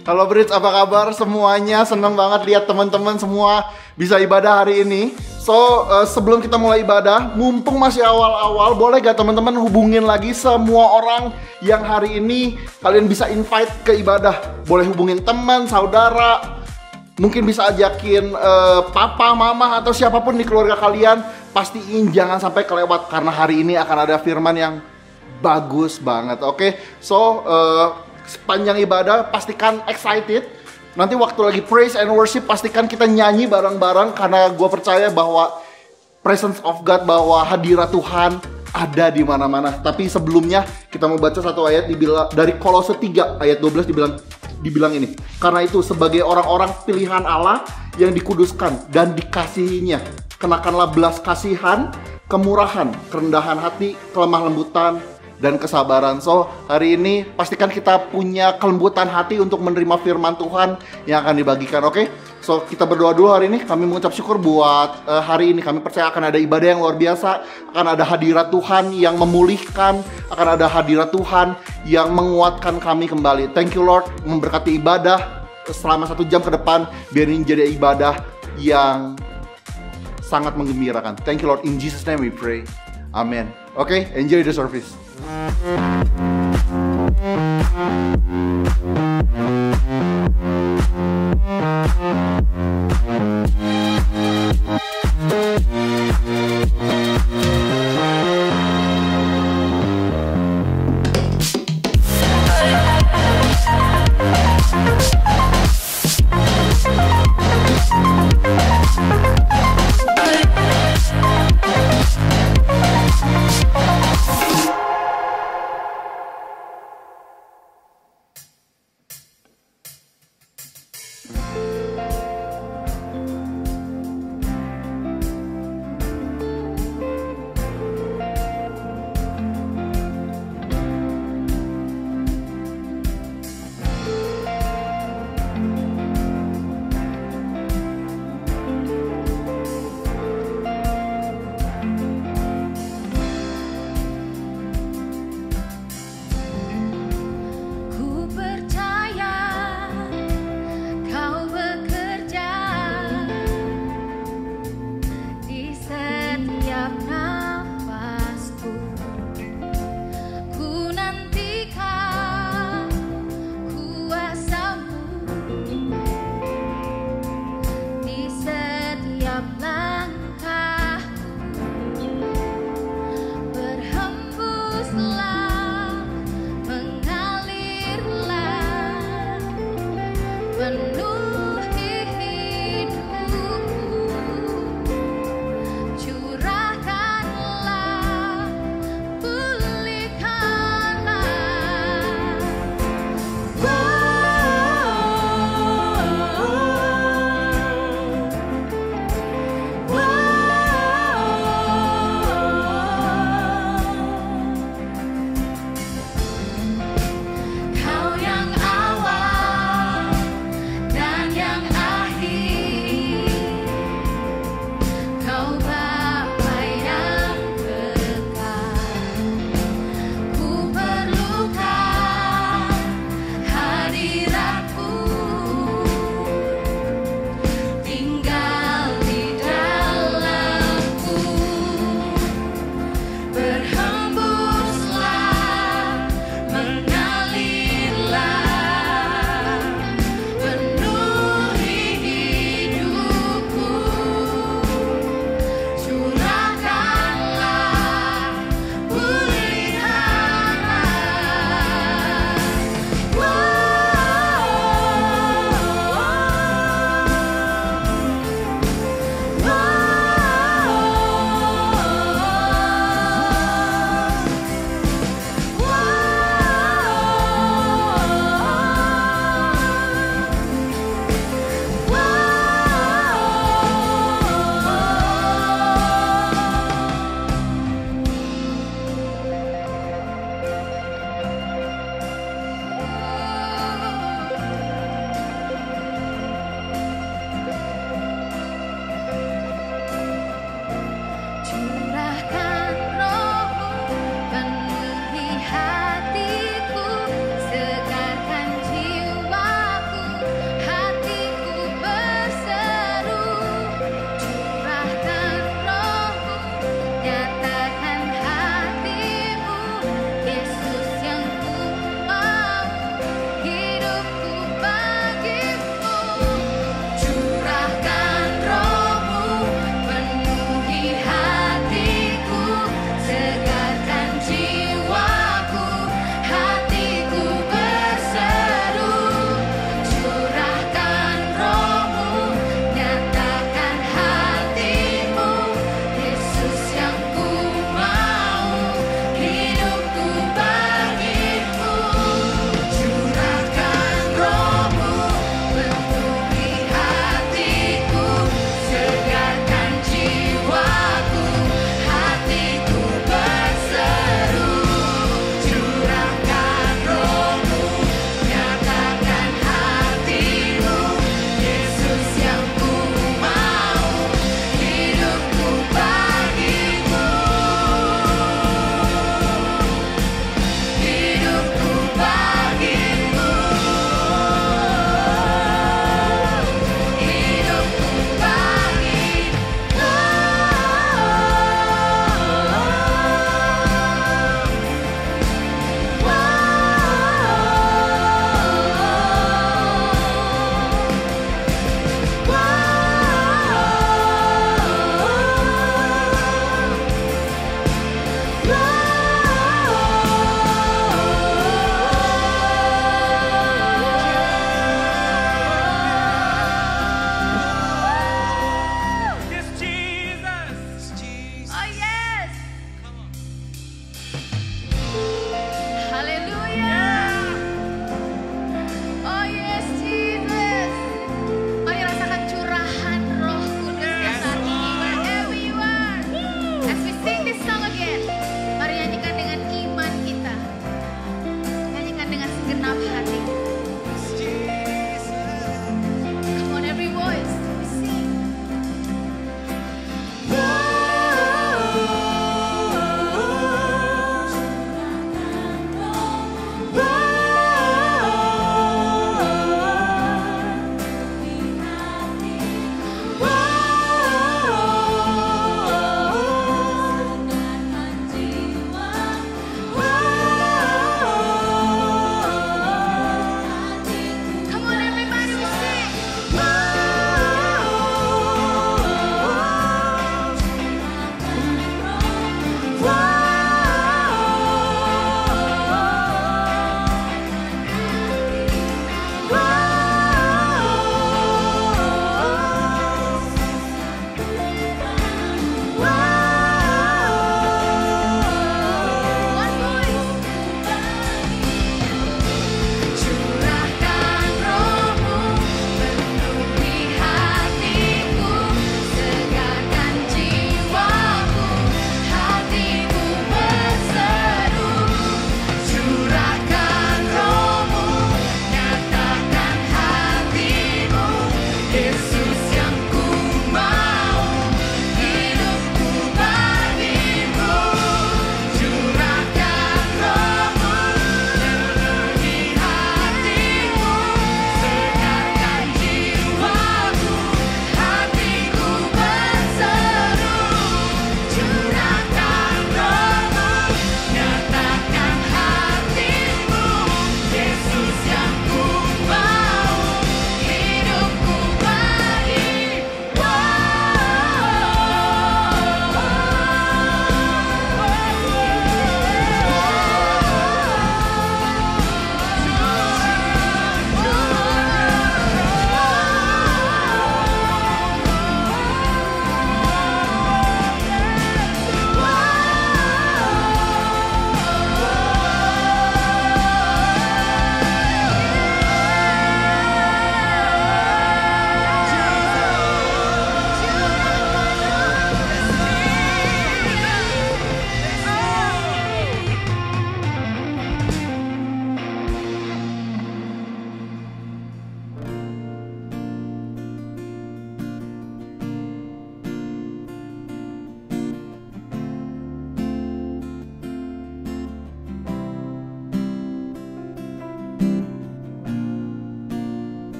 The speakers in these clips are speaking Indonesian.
Halo Brits, apa kabar semuanya? Senang banget lihat teman-teman semua bisa ibadah hari ini. So, sebelum kita mulai ibadah, mumpung masih awal-awal, boleh gak teman-teman hubungin lagi semua orang yang hari ini kalian bisa invite ke ibadah? Boleh hubungin teman, saudara, mungkin bisa ajakin papa, mama, atau siapapun di keluarga kalian. Pastiin jangan sampai kelewat, karena hari ini akan ada firman yang bagus banget, oke? So, sepanjang ibadah pastikan excited. Nanti waktu lagi praise and worship pastikan kita nyanyi bareng-bareng, karena gue percaya bahwa presence of God, bahwa hadirat Tuhan ada di mana-mana. Tapi sebelumnya kita mau baca satu ayat dari Kolose 3 ayat 12 dibilang ini. Karena itu sebagai orang-orang pilihan Allah yang dikuduskan dan dikasihinya, kenakanlah belas kasihan, kemurahan, kerendahan hati, kelemah lembutan, dan kesabaran. So, hari ini pastikan kita punya kelembutan hati untuk menerima firman Tuhan yang akan dibagikan, oke? So, kita berdoa dulu hari ini. Kami mengucap syukur buat hari ini. Kami percaya akan ada ibadah yang luar biasa, akan ada hadirat Tuhan yang memulihkan, akan ada hadirat Tuhan yang menguatkan kami kembali. Thank you Lord, memberkati ibadah selama 1 jam ke depan, biar ini jadi ibadah yang sangat menggembirakan. Thank you Lord, in Jesus name we pray. Amen. Oke, enjoy the service.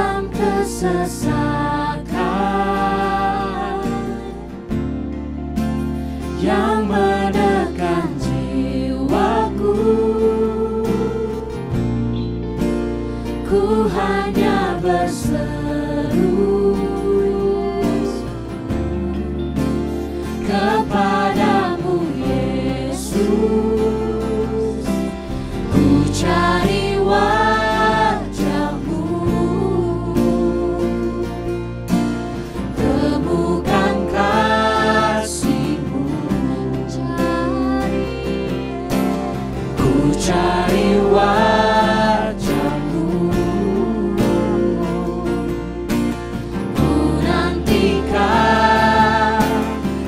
dalam kesesakan yang menekan jiwaku. Ku hanya berseru kepadamu Yesus, ku cari wajahmu, temukan kasihmu, ku cari wajahmu, ku nantikan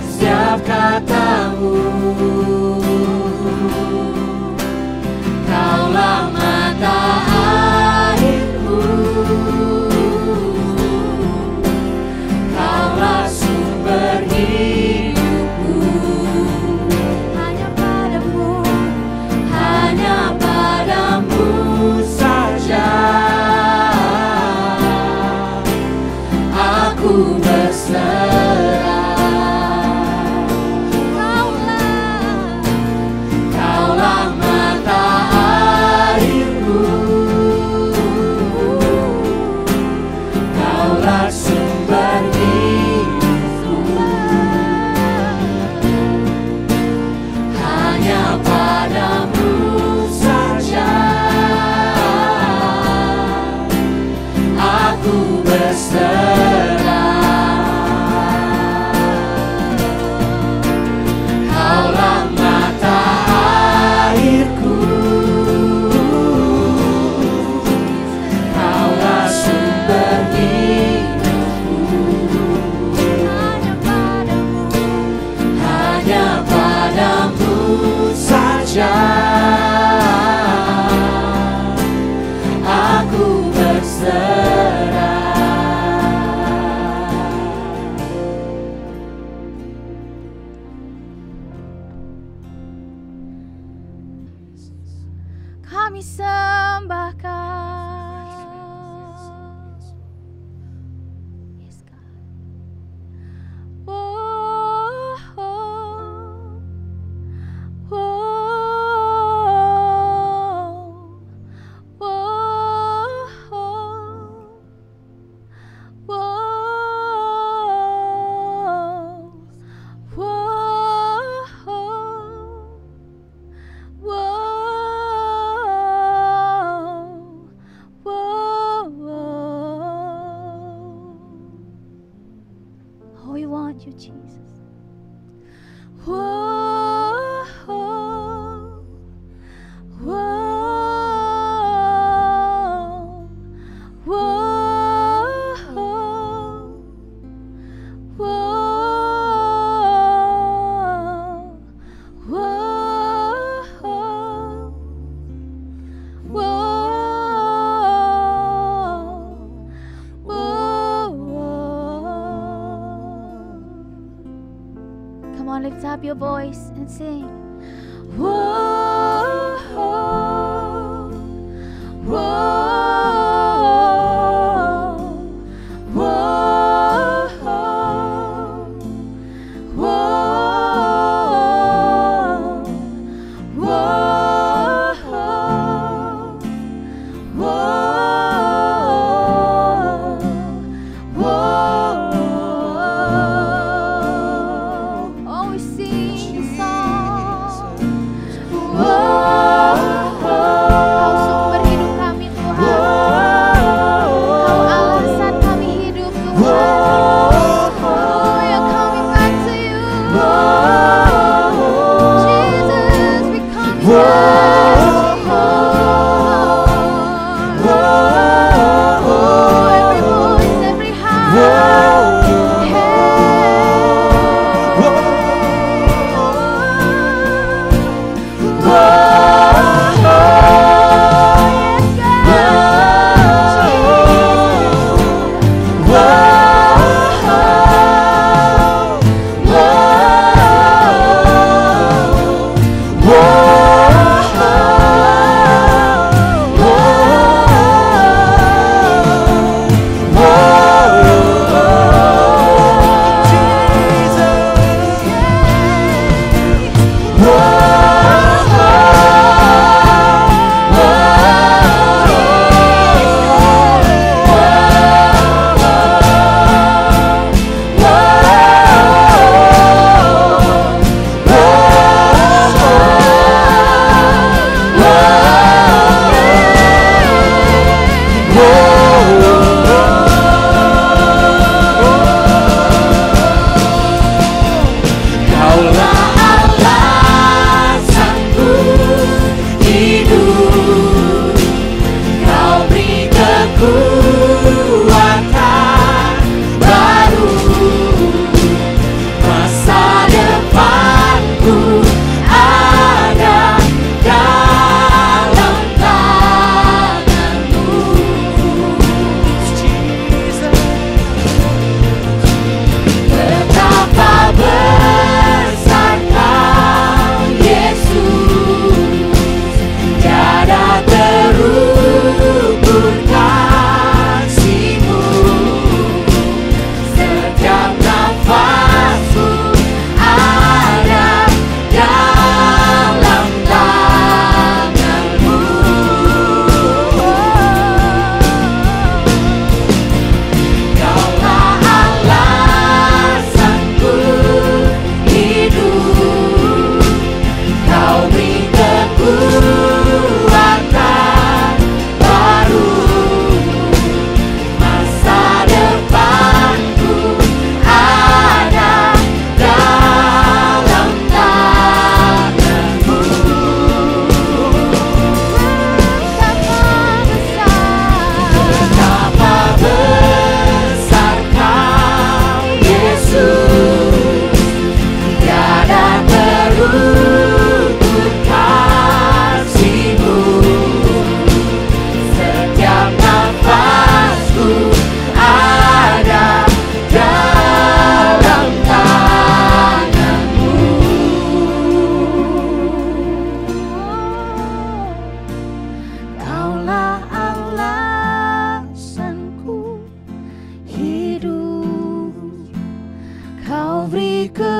setiap katamu. Kaulah mata airku, Kaulah sumber hidupku. Hanya padamu, hanya padamu saja aku berserah. Kaulah mata airku, Kaulah sumber hidupku. Hanya padamu saja aku berserah. Kaulah mata airku, Kaulah sumber hidupku. Hanya padamu saja aku berserah. Kami sembahkan, yes God. Oh, oh, oh, oh, we want you, Jesus. Whoa, whoa, whoa, Come on, lift up your voice and sing. Whoa, whoa, whoa, whoa, Oh, we sing the song.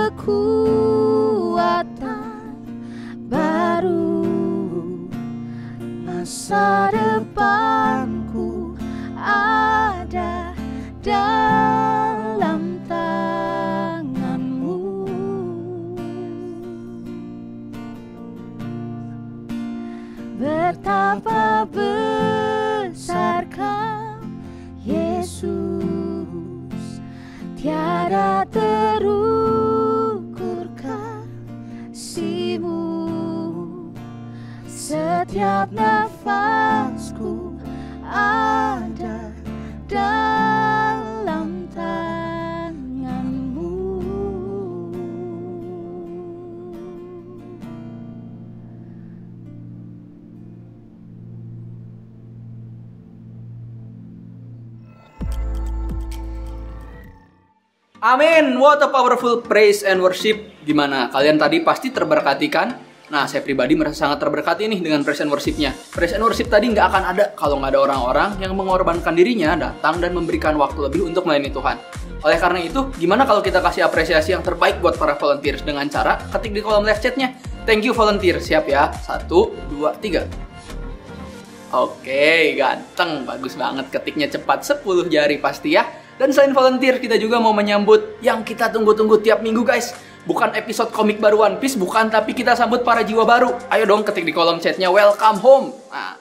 kekuatan baru. Masa depanku ada dalam tanganmu. Betapa besar Kau, Yesus, tiada terukur kasih-Mu. Setiap nafasku ada dalam tanganmu. Amin. What a powerful praise and worship. Gimana? Kalian tadi pasti terberkati kan? Nah, saya pribadi merasa sangat terberkati nih dengan praise and worship-nya. Praise and worship tadi nggak akan ada kalau nggak ada orang-orang yang mengorbankan dirinya datang dan memberikan waktu lebih untuk melayani Tuhan. Oleh karena itu, gimana kalau kita kasih apresiasi yang terbaik buat para volunteers dengan cara ketik di kolom live chat-nya. Thank you volunteer. Siap ya? 1, 2, 3. Oke, ganteng. Bagus banget ketiknya cepat. 10 jari pasti ya. Dan selain volunteer, kita juga mau menyambut yang kita tunggu-tunggu tiap minggu guys. Bukan episode komik baru One Piece, bukan, tapi kita sambut para jiwa baru. Ayo dong ketik di kolom chatnya welcome home. Nah,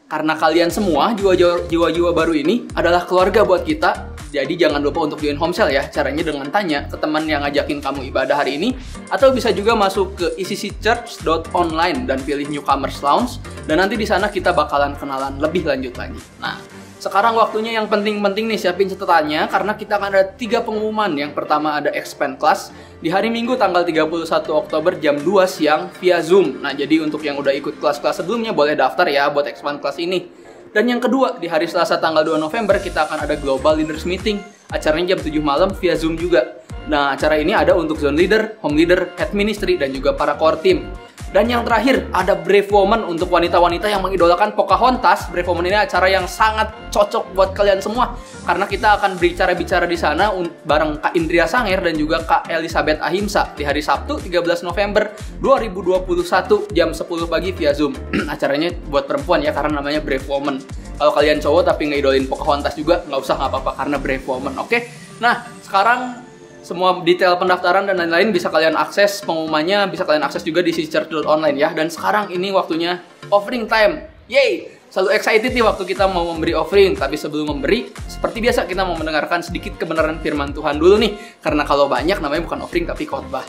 karena kalian semua jiwa-jiwa baru ini adalah keluarga buat kita. Jadi jangan lupa untuk join Homesel ya. Caranya dengan tanya ke teman yang ngajakin kamu ibadah hari ini. Atau bisa juga masuk ke icc.church.online dan pilih Newcomers Lounge. Dan nanti di sana kita bakalan kenalan lebih lanjut lagi. Nah, sekarang waktunya yang penting-penting nih, siapin catatannya karena kita akan ada 3 pengumuman. Yang pertama ada Expand Class di hari Minggu tanggal 31 Oktober jam 2 siang via Zoom. Nah, jadi untuk yang udah ikut kelas-kelas sebelumnya boleh daftar ya buat Expand Class ini. Dan yang kedua, di hari Selasa tanggal 2 November kita akan ada Global Leaders Meeting. Acaranya jam 7 malam via Zoom juga. Nah, acara ini ada untuk zone leader, home leader, head ministry, dan juga para core team. Dan yang terakhir, ada Brave Woman untuk wanita-wanita yang mengidolakan Pocahontas. Brave Woman ini acara yang sangat cocok buat kalian semua. Karena kita akan bicara-bicara di sana bareng Kak Indria Sanger dan juga Kak Elizabeth Ahimsa di hari Sabtu 13 November 2021 jam 10 pagi via Zoom. Acaranya buat perempuan ya, karena namanya Brave Woman. Kalau kalian cowok tapi ngeidolin Pocahontas juga, nggak usah, nggak apa-apa karena Brave Woman, oke? Nah, sekarang semua detail pendaftaran dan lain-lain bisa kalian akses, pengumumannya bisa kalian akses juga di icc.church.online ya. Dan sekarang ini waktunya offering time. Yeay! Selalu excited nih waktu kita mau memberi offering. Tapi sebelum memberi, seperti biasa kita mau mendengarkan sedikit kebenaran firman Tuhan dulu nih. Karena kalau banyak namanya bukan offering tapi khotbah.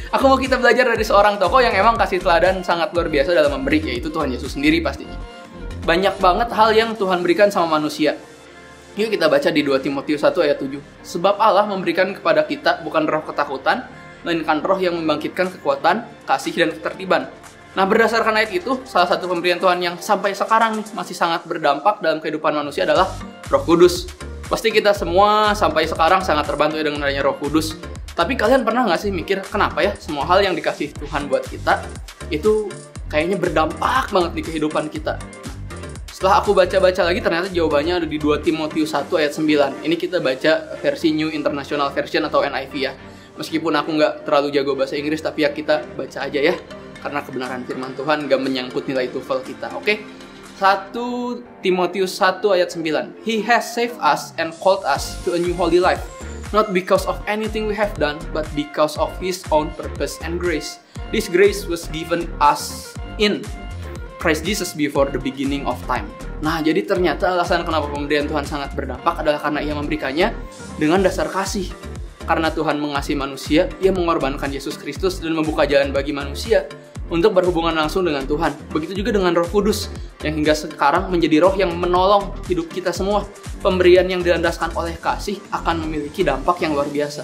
Aku mau kita belajar dari seorang tokoh yang emang kasih teladan sangat luar biasa dalam memberi, yaitu Tuhan Yesus sendiri pastinya. Banyak banget hal yang Tuhan berikan sama manusia. Yuk kita baca di 2 Timotius 1 ayat 7. Sebab Allah memberikan kepada kita bukan roh ketakutan, melainkan roh yang membangkitkan kekuatan, kasih, dan ketertiban. Nah, berdasarkan ayat itu, salah satu pemberian Tuhan yang sampai sekarang nih masih sangat berdampak dalam kehidupan manusia adalah Roh Kudus. Pasti kita semua sampai sekarang sangat terbantu ya dengan adanya Roh Kudus. Tapi kalian pernah nggak sih mikir kenapa ya semua hal yang dikasih Tuhan buat kita itu kayaknya berdampak banget di kehidupan kita? Setelah aku baca-baca lagi, ternyata jawabannya ada di 2 Timotius 1 ayat 9. Ini kita baca versi New International Version atau NIV ya. Meskipun aku nggak terlalu jago bahasa Inggris, tapi ya kita baca aja ya. Karena kebenaran firman Tuhan nggak menyangkut nilai TOEFL kita, oke? 1 Timotius 1 ayat 9. He has saved us and called us to a new holy life. Not because of anything we have done, but because of His own purpose and grace. This grace was given us in Christ Jesus before the beginning of time. Nah, jadi ternyata alasan kenapa pemberian Tuhan sangat berdampak adalah karena Ia memberikannya dengan dasar kasih. Karena Tuhan mengasihi manusia, Ia mengorbankan Yesus Kristus dan membuka jalan bagi manusia untuk berhubungan langsung dengan Tuhan. Begitu juga dengan Roh Kudus, yang hingga sekarang menjadi roh yang menolong hidup kita semua. Pemberian yang dilandaskan oleh kasih akan memiliki dampak yang luar biasa.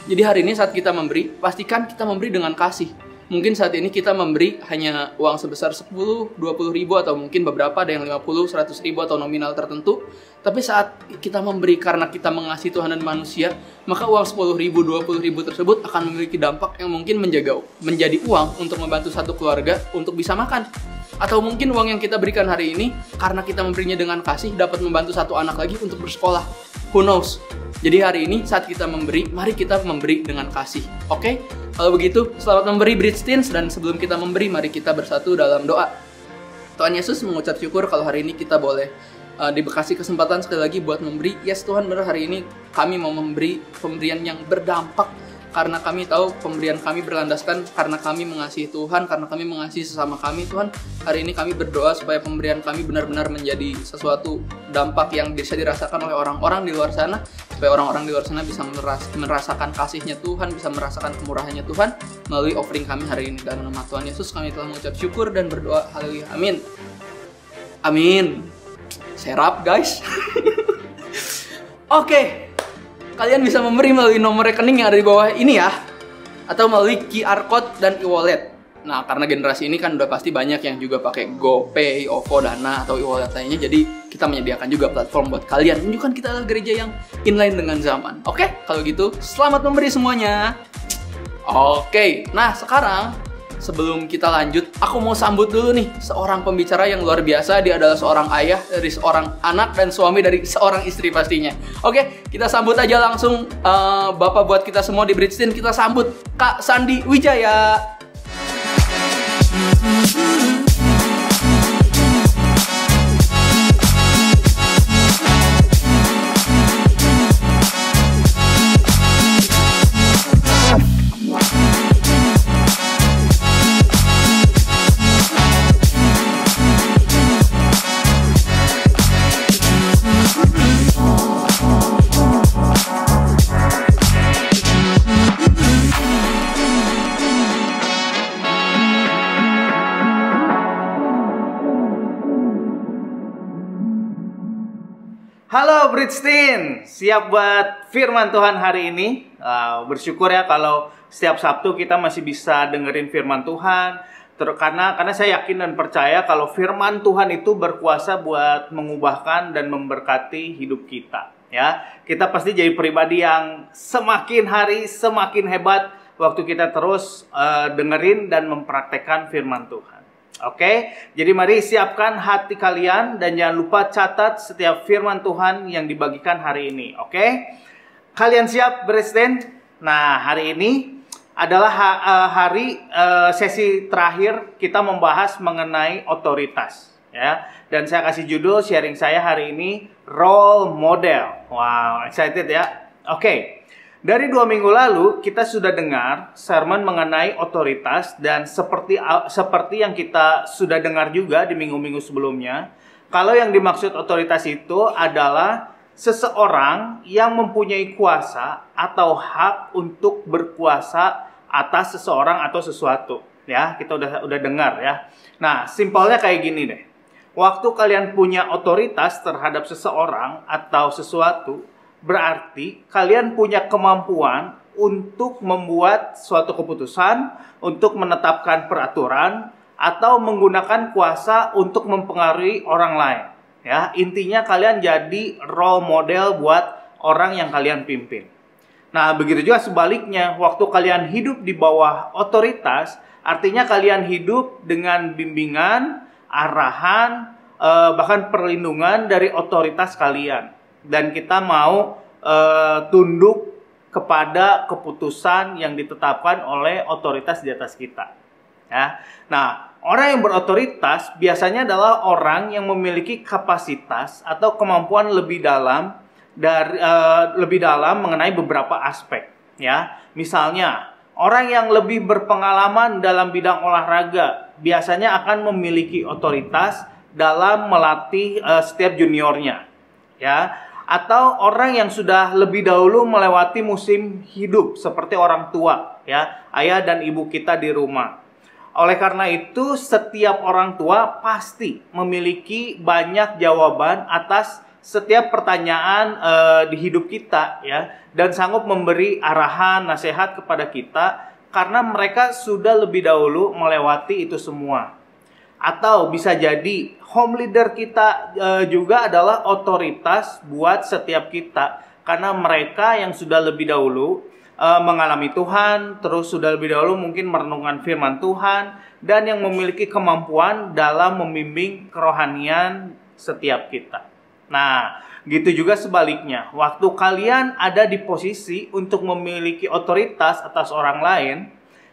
Jadi hari ini saat kita memberi, pastikan kita memberi dengan kasih. Mungkin saat ini kita memberi hanya uang sebesar 10, 20 ribu atau mungkin beberapa ada yang 50, 100 ribu atau nominal tertentu. Tapi saat kita memberi karena kita mengasihi Tuhan dan manusia, maka uang 10 ribu, 20 ribu tersebut akan memiliki dampak yang mungkin menjadi uang untuk membantu satu keluarga untuk bisa makan. Atau mungkin uang yang kita berikan hari ini karena kita memberinya dengan kasih dapat membantu satu anak lagi untuk bersekolah. Who knows? Jadi hari ini saat kita memberi, mari kita memberi dengan kasih. Oke? Kalau begitu, selamat memberi Bridge Teens, dan sebelum kita memberi, mari kita bersatu dalam doa. Tuhan Yesus, mengucap syukur kalau hari ini kita boleh dikasih kesempatan sekali lagi buat memberi. Yes Tuhan, benar hari ini kami mau memberi pemberian yang berdampak, karena kami tahu pemberian kami berlandaskan karena kami mengasihi Tuhan, karena kami mengasihi sesama kami. Tuhan, hari ini kami berdoa supaya pemberian kami benar-benar menjadi sesuatu dampak yang bisa dirasakan oleh orang-orang di luar sana, supaya orang-orang di luar sana bisa merasakan kasihnya Tuhan, bisa merasakan kemurahannya Tuhan melalui offering kami hari ini. Dalam nama Tuhan Yesus kami telah mengucap syukur dan berdoa. Haleluya. Amin. Amin. Serap guys. Oke. Kalian bisa memberi melalui nomor rekening yang ada di bawah ini ya, atau melalui QR Code dan e-wallet. Nah, karena generasi ini kan udah pasti banyak yang juga pakai GoPay, OVO, Dana, atau e-wallet lainnya. Jadi kita menyediakan juga platform buat kalian. Tunjukkan kita adalah gereja yang inline dengan zaman. Oke, kalau gitu selamat memberi semuanya. Oke, nah sekarang sebelum kita lanjut, aku mau sambut dulu nih seorang pembicara yang luar biasa. Dia adalah seorang ayah dari seorang anak dan suami dari seorang istri pastinya. Oke, kita sambut aja langsung Bapak buat kita semua di Bridge Teens. Kita sambut Kak Sandi Wijaya. Halo Bridge Teens, siap buat firman Tuhan hari ini? Bersyukur ya kalau setiap Sabtu kita masih bisa dengerin firman Tuhan. Karena saya yakin dan percaya kalau firman Tuhan itu berkuasa buat mengubahkan dan memberkati hidup kita. Ya, kita pasti jadi pribadi yang semakin hari semakin hebat waktu kita terus dengerin dan mempraktekkan firman Tuhan. Oke, jadi mari siapkan hati kalian dan jangan lupa catat setiap firman Tuhan yang dibagikan hari ini. Oke, kalian siap Bridge Teens? Nah, hari ini adalah hari sesi terakhir kita membahas mengenai otoritas. Ya, dan saya kasih judul sharing saya hari ini role model. Wow, excited ya? Oke. Dari 2 minggu lalu kita sudah dengar sermon mengenai otoritas, dan seperti yang kita sudah dengar juga di minggu-minggu sebelumnya, kalau yang dimaksud otoritas itu adalah seseorang yang mempunyai kuasa atau hak untuk berkuasa atas seseorang atau sesuatu. Ya, kita udah dengar ya. Nah, simpelnya kayak gini deh. Waktu kalian punya otoritas terhadap seseorang atau sesuatu, berarti kalian punya kemampuan untuk membuat suatu keputusan, untuk menetapkan peraturan, atau menggunakan kuasa untuk mempengaruhi orang lain. Ya, intinya kalian jadi role model buat orang yang kalian pimpin. Nah, begitu juga sebaliknya, waktu kalian hidup di bawah otoritas, artinya kalian hidup dengan bimbingan, arahan, bahkan perlindungan dari otoritas kalian. Dan kita mau tunduk kepada keputusan yang ditetapkan oleh otoritas di atas kita. Ya. Nah, orang yang berotoritas biasanya adalah orang yang memiliki kapasitas atau kemampuan lebih dalam mengenai beberapa aspek. Ya, misalnya orang yang lebih berpengalaman dalam bidang olahraga biasanya akan memiliki otoritas dalam melatih setiap juniornya. Ya. Atau orang yang sudah lebih dahulu melewati musim hidup seperti orang tua, ya, ayah dan ibu kita di rumah. Oleh karena itu, setiap orang tua pasti memiliki banyak jawaban atas setiap pertanyaan di hidup kita, ya, dan sanggup memberi arahan, nasihat kepada kita karena mereka sudah lebih dahulu melewati itu semua. Atau bisa jadi home leader kita juga adalah otoritas buat setiap kita, karena mereka yang sudah lebih dahulu mengalami Tuhan, terus sudah lebih dahulu mungkin merenungkan firman Tuhan, dan yang memiliki kemampuan dalam membimbing kerohanian setiap kita. Nah, gitu juga sebaliknya. Waktu kalian ada di posisi untuk memiliki otoritas atas orang lain,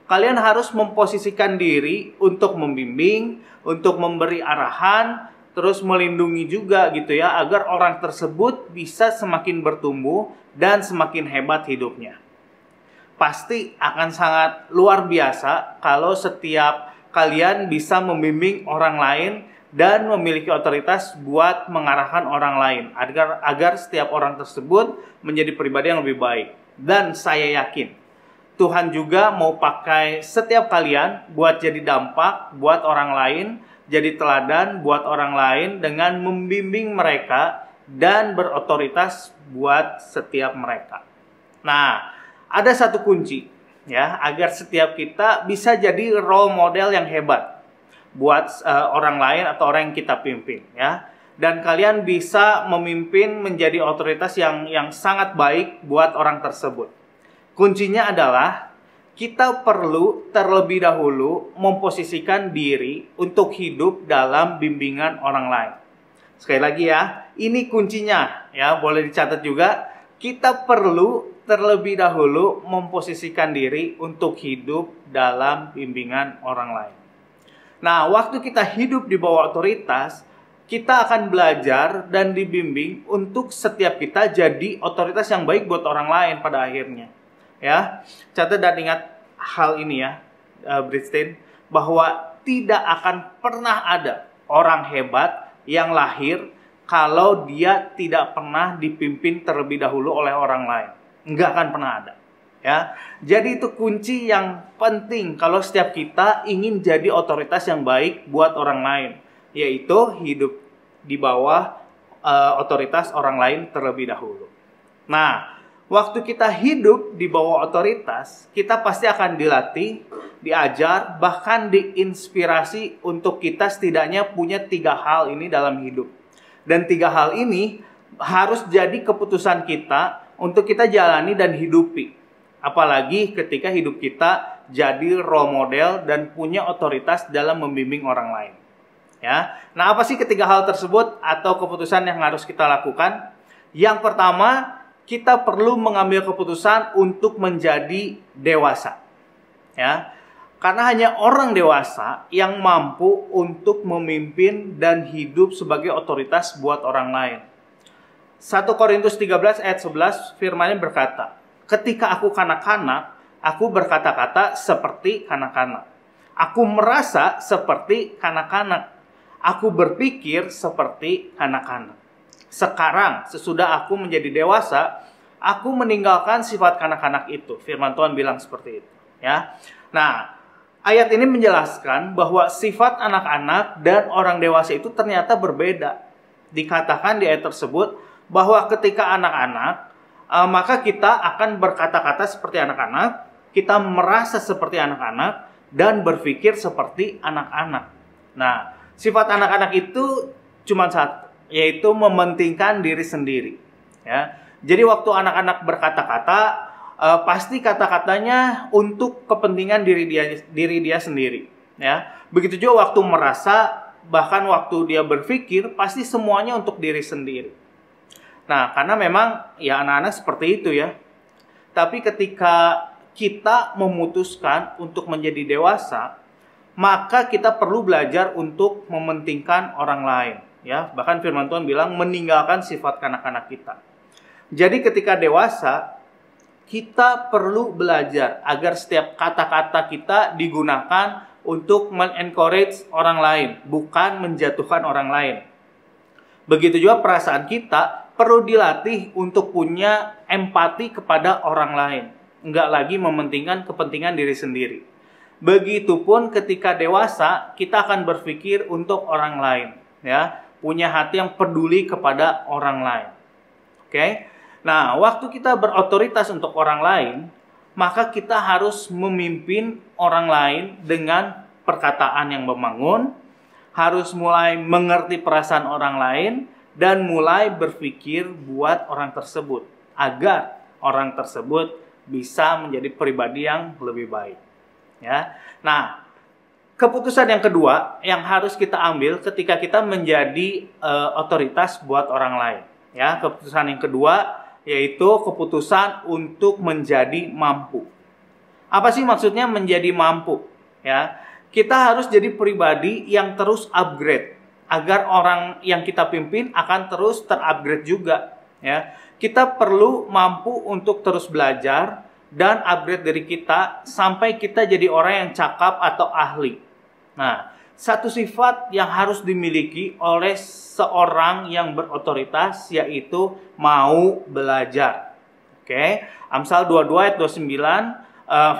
kalian harus memposisikan diri untuk membimbing, untuk memberi arahan, terus melindungi juga gitu ya, agar orang tersebut bisa semakin bertumbuh dan semakin hebat hidupnya. Pasti akan sangat luar biasa kalau setiap kalian bisa membimbing orang lain dan memiliki otoritas buat mengarahkan orang lain agar setiap orang tersebut menjadi pribadi yang lebih baik. Dan saya yakin Tuhan juga mau pakai setiap kalian buat jadi dampak buat orang lain, jadi teladan buat orang lain dengan membimbing mereka dan berotoritas buat setiap mereka. Nah, ada satu kunci ya, agar setiap kita bisa jadi role model yang hebat buat orang lain atau orang yang kita pimpin ya. Dan kalian bisa memimpin menjadi otoritas yang sangat baik buat orang tersebut. Kuncinya adalah kita perlu terlebih dahulu memposisikan diri untuk hidup dalam bimbingan orang lain. Sekali lagi ya, ini kuncinya ya, boleh dicatat juga. Kita perlu terlebih dahulu memposisikan diri untuk hidup dalam bimbingan orang lain. Nah, waktu kita hidup di bawah otoritas, kita akan belajar dan dibimbing untuk setiap kita jadi otoritas yang baik buat orang lain pada akhirnya. Ya, catat dan ingat hal ini ya, Britstein, bahwa tidak akan pernah ada orang hebat yang lahir kalau dia tidak pernah dipimpin terlebih dahulu oleh orang lain. Nggak akan pernah ada. Ya, jadi itu kunci yang penting kalau setiap kita ingin jadi otoritas yang baik buat orang lain, yaitu hidup di bawah otoritas orang lain terlebih dahulu. Nah, waktu kita hidup di bawah otoritas, kita pasti akan dilatih, diajar, bahkan diinspirasi untuk kita setidaknya punya 3 hal ini dalam hidup. Dan 3 hal ini harus jadi keputusan kita untuk kita jalani dan hidupi. Apalagi ketika hidup kita jadi role model dan punya otoritas dalam membimbing orang lain. Ya. Nah, apa sih ketiga hal tersebut atau keputusan yang harus kita lakukan? Yang pertama, kita perlu mengambil keputusan untuk menjadi dewasa. Ya. Karena hanya orang dewasa yang mampu untuk memimpin dan hidup sebagai otoritas buat orang lain. 1 Korintus 13 ayat 11 firman-Nya berkata, "Ketika aku kanak-kanak, aku berkata-kata seperti kanak-kanak. Aku merasa seperti kanak-kanak. Aku berpikir seperti kanak-kanak. Sekarang, sesudah aku menjadi dewasa, aku meninggalkan sifat kanak-kanak itu." Firman Tuhan bilang seperti itu. Ya. Nah, ayat ini menjelaskan bahwa sifat anak-anak dan orang dewasa itu ternyata berbeda. Dikatakan di ayat tersebut bahwa ketika anak-anak, maka kita akan berkata-kata seperti anak-anak, kita merasa seperti anak-anak, dan berpikir seperti anak-anak. Nah, sifat anak-anak itu cuma satu, yaitu mementingkan diri sendiri. Ya. Jadi waktu anak-anak berkata-kata, pasti kata-katanya untuk kepentingan diri dia sendiri. Ya. Begitu juga waktu merasa, bahkan waktu dia berpikir, pasti semuanya untuk diri sendiri. Nah, karena memang ya anak-anak seperti itu ya. Tapi ketika kita memutuskan untuk menjadi dewasa, maka kita perlu belajar untuk mementingkan orang lain. Ya, bahkan firman Tuhan bilang meninggalkan sifat kanak-kanak kita. Jadi ketika dewasa, kita perlu belajar agar setiap kata-kata kita digunakan untuk men-encourage orang lain, bukan menjatuhkan orang lain. Begitu juga perasaan kita perlu dilatih untuk punya empati kepada orang lain. Enggak lagi mementingkan kepentingan diri sendiri. Begitupun ketika dewasa, kita akan berpikir untuk orang lain. Ya, punya hati yang peduli kepada orang lain. Oke? Nah, waktu kita berotoritas untuk orang lain, maka kita harus memimpin orang lain dengan perkataan yang membangun, harus mulai mengerti perasaan orang lain, dan mulai berpikir buat orang tersebut agar orang tersebut bisa menjadi pribadi yang lebih baik. Ya. Nah, keputusan yang kedua yang harus kita ambil ketika kita menjadi otoritas buat orang lain. Ya, keputusan yang kedua yaitu keputusan untuk menjadi mampu. Apa sih maksudnya menjadi mampu? Ya, kita harus jadi pribadi yang terus upgrade agar orang yang kita pimpin akan terus terupgrade juga. Ya, kita perlu mampu untuk terus belajar dan upgrade diri kita sampai kita jadi orang yang cakap atau ahli. Nah, satu sifat yang harus dimiliki oleh seorang yang berotoritas yaitu mau belajar. Oke, Amsal 22 ayat 29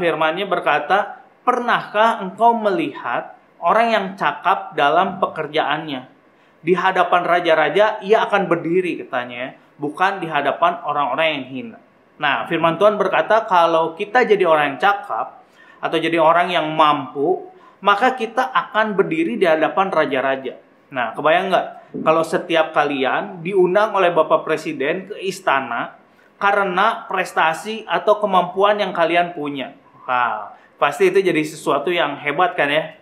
firman-Nya berkata, "Pernahkah engkau melihat orang yang cakap dalam pekerjaannya? Di hadapan raja-raja ia akan berdiri," katanya, bukan di hadapan orang-orang yang hina. Nah, firman Tuhan berkata kalau kita jadi orang yang cakap atau jadi orang yang mampu, maka kita akan berdiri di hadapan raja-raja. Nah, kebayang nggak kalau setiap kalian diundang oleh Bapak Presiden ke istana karena prestasi atau kemampuan yang kalian punya? Wow, pasti itu jadi sesuatu yang hebat kan ya?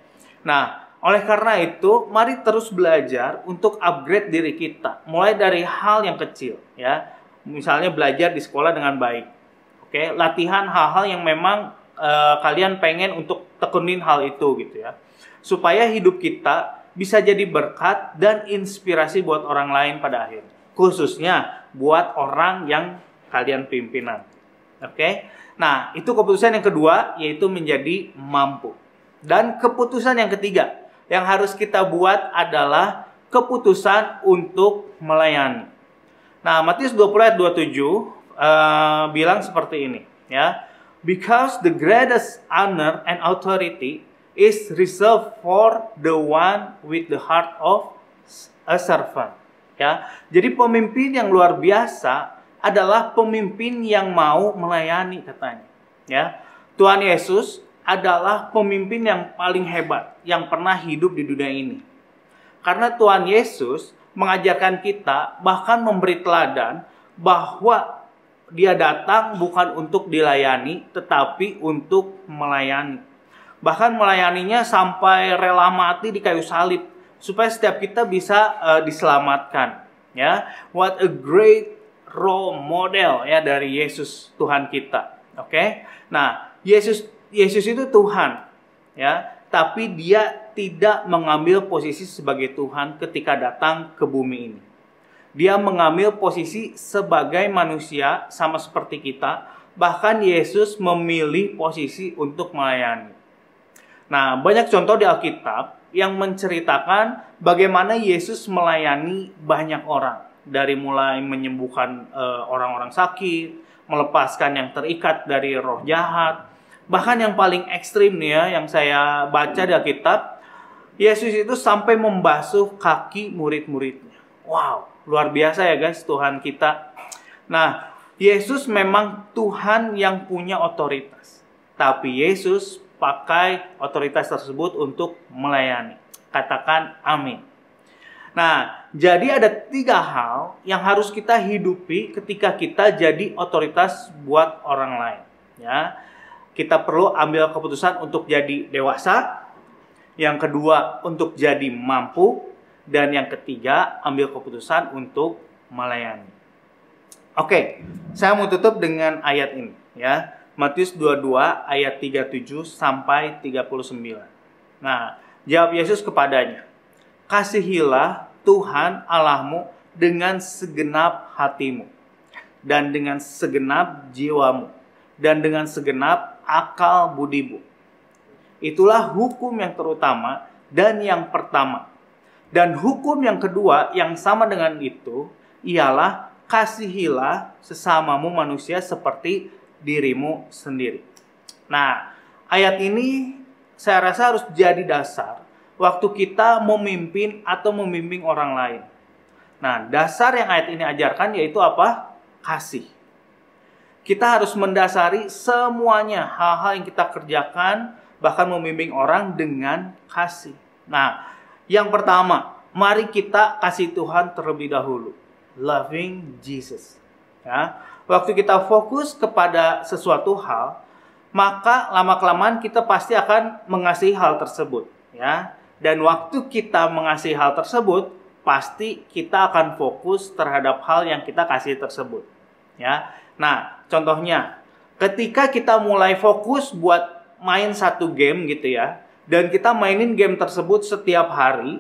Nah, oleh karena itu, mari terus belajar untuk upgrade diri kita. Mulai dari hal yang kecil ya. Misalnya belajar di sekolah dengan baik. Oke, latihan hal-hal yang memang kalian pengen untuk tekunin hal itu gitu ya. Supaya hidup kita bisa jadi berkat dan inspirasi buat orang lain pada akhirnya. Khususnya buat orang yang kalian pimpinan. Oke. Nah, itu keputusan yang kedua yaitu menjadi mampu. Dan keputusan yang ketiga yang harus kita buat adalah keputusan untuk melayani. Nah, Matius 20 ayat 27 bilang seperti ini ya. Because the greatest honor and authority is reserved for the one with the heart of a servant. Ya, jadi pemimpin yang luar biasa adalah pemimpin yang mau melayani katanya. Ya, Tuhan Yesus adalah pemimpin yang paling hebat yang pernah hidup di dunia ini. Karena Tuhan Yesus mengajarkan kita bahkan memberi teladan bahwa Dia datang bukan untuk dilayani, tetapi untuk melayani. Bahkan melayaninya sampai rela mati di kayu salib, supaya setiap kita bisa diselamatkan. Ya, what a great role model ya dari Yesus Tuhan kita. Oke, nah Yesus itu Tuhan, ya, tapi Dia tidak mengambil posisi sebagai Tuhan ketika datang ke bumi ini. Dia mengambil posisi sebagai manusia sama seperti kita. Bahkan Yesus memilih posisi untuk melayani. Nah, banyak contoh di Alkitab yang menceritakan bagaimana Yesus melayani banyak orang. Dari mulai menyembuhkan orang-orang sakit, melepaskan yang terikat dari roh jahat. Bahkan yang paling ekstrim nih ya, yang saya baca di Alkitab, Yesus itu sampai membasuh kaki murid-muridnya. Wow. Luar biasa ya guys, Tuhan kita. Nah, Yesus memang Tuhan yang punya otoritas. Tapi Yesus pakai otoritas tersebut untuk melayani. Katakan amin. Nah, jadi ada 3 hal yang harus kita hidupi ketika kita jadi otoritas buat orang lain. Ya, kita perlu ambil keputusan untuk jadi dewasa. Yang kedua, untuk jadi mampu. Dan yang ketiga, ambil keputusan untuk melayani. Oke, saya mau tutup dengan ayat ini ya. Matius 22 ayat 37 sampai 39. Nah, jawab Yesus kepadanya, "Kasihilah Tuhan Allahmu dengan segenap hatimu, dan dengan segenap jiwamu, dan dengan segenap akal budimu. Itulah hukum yang terutama dan yang pertama. Dan hukum yang kedua yang sama dengan itu ialah kasihilah sesamamu manusia seperti dirimu sendiri." Nah, ayat ini saya rasa harus jadi dasar waktu kita memimpin atau membimbing orang lain. Nah, dasar yang ayat ini ajarkan yaitu apa? Kasih. Kita harus mendasari semuanya, hal-hal yang kita kerjakan, bahkan membimbing orang dengan kasih. Nah, yang pertama, mari kita kasih Tuhan terlebih dahulu. Loving Jesus. Ya, waktu kita fokus kepada sesuatu hal, maka lama-kelamaan kita pasti akan mengasihi hal tersebut. Ya, dan waktu kita mengasihi hal tersebut, pasti kita akan fokus terhadap hal yang kita kasih tersebut. Ya. Nah, contohnya, ketika kita mulai fokus buat main satu game gitu ya, dan kita mainin game tersebut setiap hari,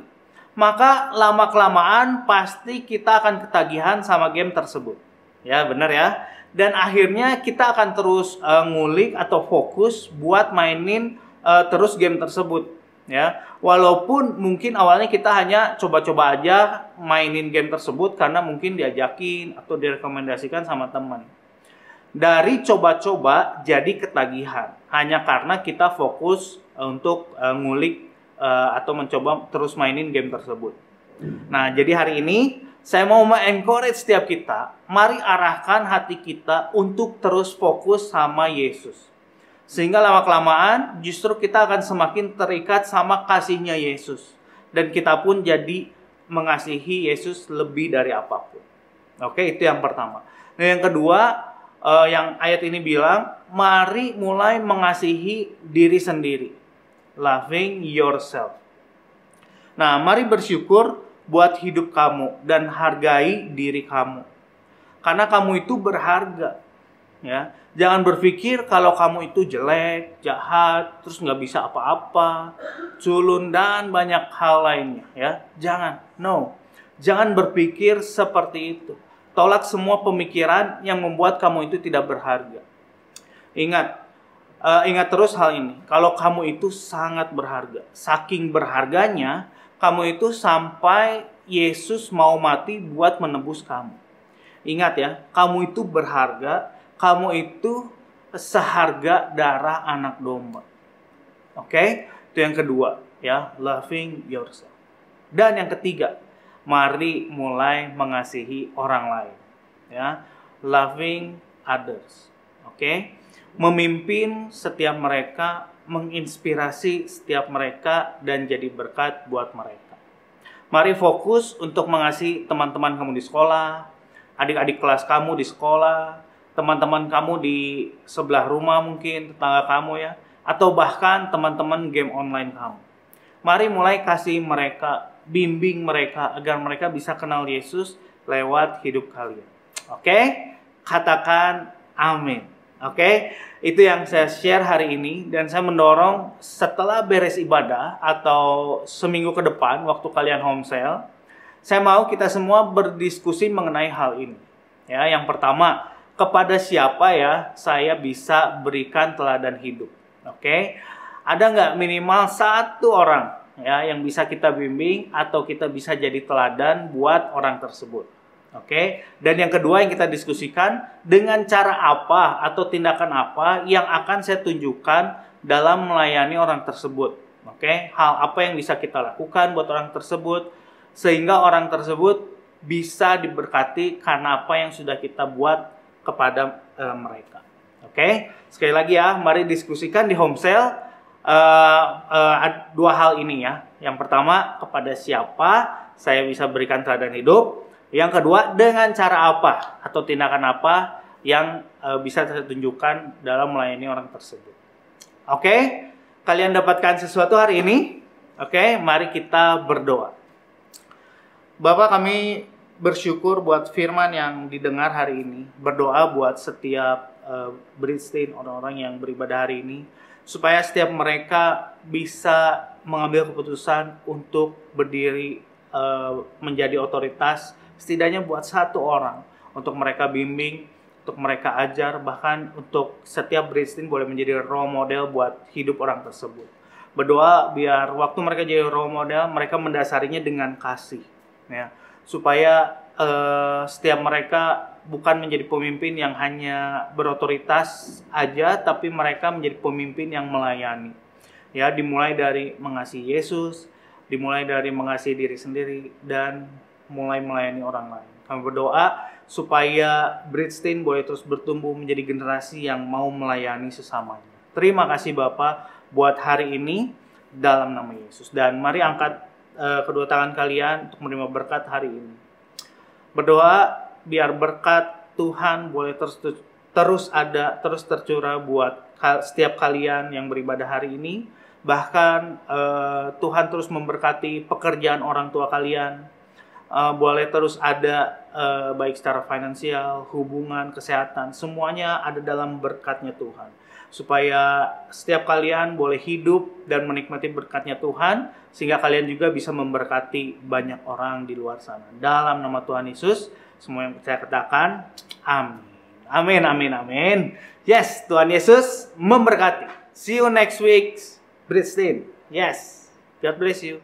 maka lama-kelamaan pasti kita akan ketagihan sama game tersebut. Ya, benar ya. Dan akhirnya kita akan terus ngulik atau fokus buat mainin terus game tersebut. Ya, walaupun mungkin awalnya kita hanya coba-coba aja mainin game tersebut karena mungkin diajakin atau direkomendasikan sama teman. Dari coba-coba jadi ketagihan hanya karena kita fokus untuk ngulik atau mencoba terus mainin game tersebut. Nah, jadi hari ini saya mau encourage setiap kita, mari arahkan hati kita untuk terus fokus sama Yesus. Sehingga lama-kelamaan justru kita akan semakin terikat sama kasihnya Yesus. Dan kita pun jadi mengasihi Yesus lebih dari apapun. Oke, itu yang pertama. Nah, yang kedua, yang ayat ini bilang, mari mulai mengasihi diri sendiri. Loving yourself. Nah, mari bersyukur buat hidup kamu dan hargai diri kamu. Karena kamu itu berharga. Ya, jangan berpikir kalau kamu itu jelek, jahat, terus nggak bisa apa-apa, culun dan banyak hal lainnya. Ya, jangan, no, jangan berpikir seperti itu. Tolak semua pemikiran yang membuat kamu itu tidak berharga. Ingat terus hal ini. Kalau kamu itu sangat berharga, saking berharganya, kamu itu sampai Yesus mau mati buat menebus kamu. Ingat ya, kamu itu berharga. Kamu itu seharga darah anak domba. Oke? Itu yang kedua, ya, loving yourself. Dan yang ketiga, mari mulai mengasihi orang lain, ya, loving others. Oke? Memimpin setiap mereka, menginspirasi setiap mereka dan jadi berkat buat mereka. Mari fokus untuk mengasihi teman-teman kamu di sekolah, adik-adik kelas kamu di sekolah, teman-teman kamu di sebelah rumah mungkin, tetangga kamu ya, atau bahkan teman-teman game online kamu. Mari mulai kasih mereka, bimbing mereka agar mereka bisa kenal Yesus lewat hidup kalian. Oke? Katakan amin. Oke? Itu yang saya share hari ini, dan saya mendorong setelah beres ibadah atau seminggu ke depan waktu kalian home sale, saya mau kita semua berdiskusi mengenai hal ini. Ya, yang pertama, kepada siapa ya saya bisa berikan teladan hidup? Oke? Ada nggak minimal satu orang ya yang bisa kita bimbing atau kita bisa jadi teladan buat orang tersebut? Oke? Dan yang kedua yang kita diskusikan, dengan cara apa atau tindakan apa yang akan saya tunjukkan dalam melayani orang tersebut? Oke? Hal apa yang bisa kita lakukan buat orang tersebut sehingga orang tersebut bisa diberkati karena apa yang sudah kita buat kepada mereka. Oke? Sekali lagi ya, mari diskusikan di home sale dua hal ini ya. Yang pertama, kepada siapa saya bisa berikan teladan hidup. Yang kedua, dengan cara apa atau tindakan apa yang bisa saya tunjukkan dalam melayani orang tersebut. Oke? Kalian dapatkan sesuatu hari ini? Oke, mari kita berdoa. Bapak, kami bersyukur buat firman yang didengar hari ini. Berdoa buat setiap Bridgestone, orang-orang yang beribadah hari ini, supaya setiap mereka bisa mengambil keputusan untuk berdiri menjadi otoritas, setidaknya buat satu orang, untuk mereka bimbing, untuk mereka ajar, bahkan untuk setiap Bridgestone boleh menjadi role model buat hidup orang tersebut. Berdoa biar waktu mereka jadi role model, mereka mendasarinya dengan kasih, ya, supaya setiap mereka bukan menjadi pemimpin yang hanya berotoritas aja, tapi mereka menjadi pemimpin yang melayani. Ya, dimulai dari mengasihi Yesus, dimulai dari mengasihi diri sendiri, dan mulai melayani orang lain. Kami berdoa supaya Bridgestone boleh terus bertumbuh menjadi generasi yang mau melayani sesamanya. Terima kasih Bapak buat hari ini dalam nama Yesus. Dan mari angkat kedua tangan kalian untuk menerima berkat hari ini. Berdoa biar berkat Tuhan boleh terus tercurah buat setiap kalian yang beribadah hari ini. Bahkan Tuhan terus memberkati pekerjaan orang tua kalian, boleh terus ada baik secara finansial, hubungan, kesehatan, semuanya ada dalam berkatnya Tuhan. Supaya setiap kalian boleh hidup dan menikmati berkatnya Tuhan, sehingga kalian juga bisa memberkati banyak orang di luar sana. Dalam nama Tuhan Yesus, semua yang percaya katakan, amin. Amin, amin, amin. Yes, Tuhan Yesus memberkati. See you next week, Bridgestone. Yes, God bless you.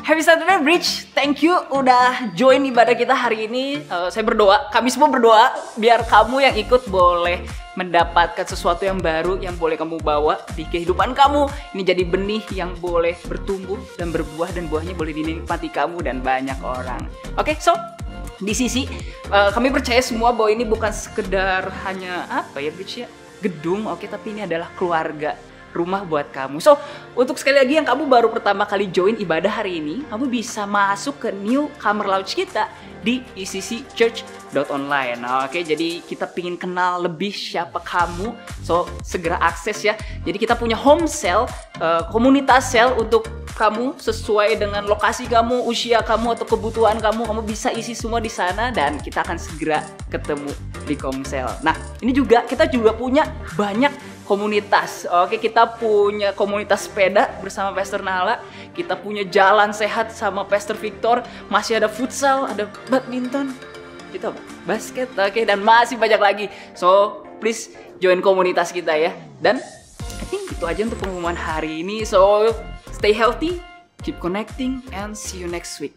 Happy Saturday Bridge, thank you udah join ibadah kita hari ini. Saya berdoa, kami semua berdoa biar kamu yang ikut boleh mendapatkan sesuatu yang baru yang boleh kamu bawa di kehidupan kamu. Ini jadi benih yang boleh bertumbuh dan berbuah, dan buahnya boleh dinikmati kamu dan banyak orang. Oke, so di sisi kami percaya semua bahwa ini bukan sekedar hanya apa ya Bridge ya, gedung, oke, tapi ini adalah keluarga, rumah buat kamu. So, untuk sekali lagi yang kamu baru pertama kali join ibadah hari ini, kamu bisa masuk ke newcomer lounge kita di ECCchurch.online. Oke, jadi kita pingin kenal lebih siapa kamu. So, segera akses ya. Jadi kita punya home cell, komunitas cell untuk kamu sesuai dengan lokasi kamu, usia kamu atau kebutuhan kamu. Kamu bisa isi semua di sana dan kita akan segera ketemu di Komsel. Nah, ini juga kita juga punya banyak komunitas. Oke, kita punya komunitas sepeda bersama Pastor Nala. Kita punya jalan sehat sama Pastor Victor. Masih ada futsal, ada badminton, itu apa? Basket, oke, dan masih banyak lagi. So, please join komunitas kita ya. Dan I think itu aja untuk pengumuman hari ini. So, stay healthy, keep connecting, and see you next week.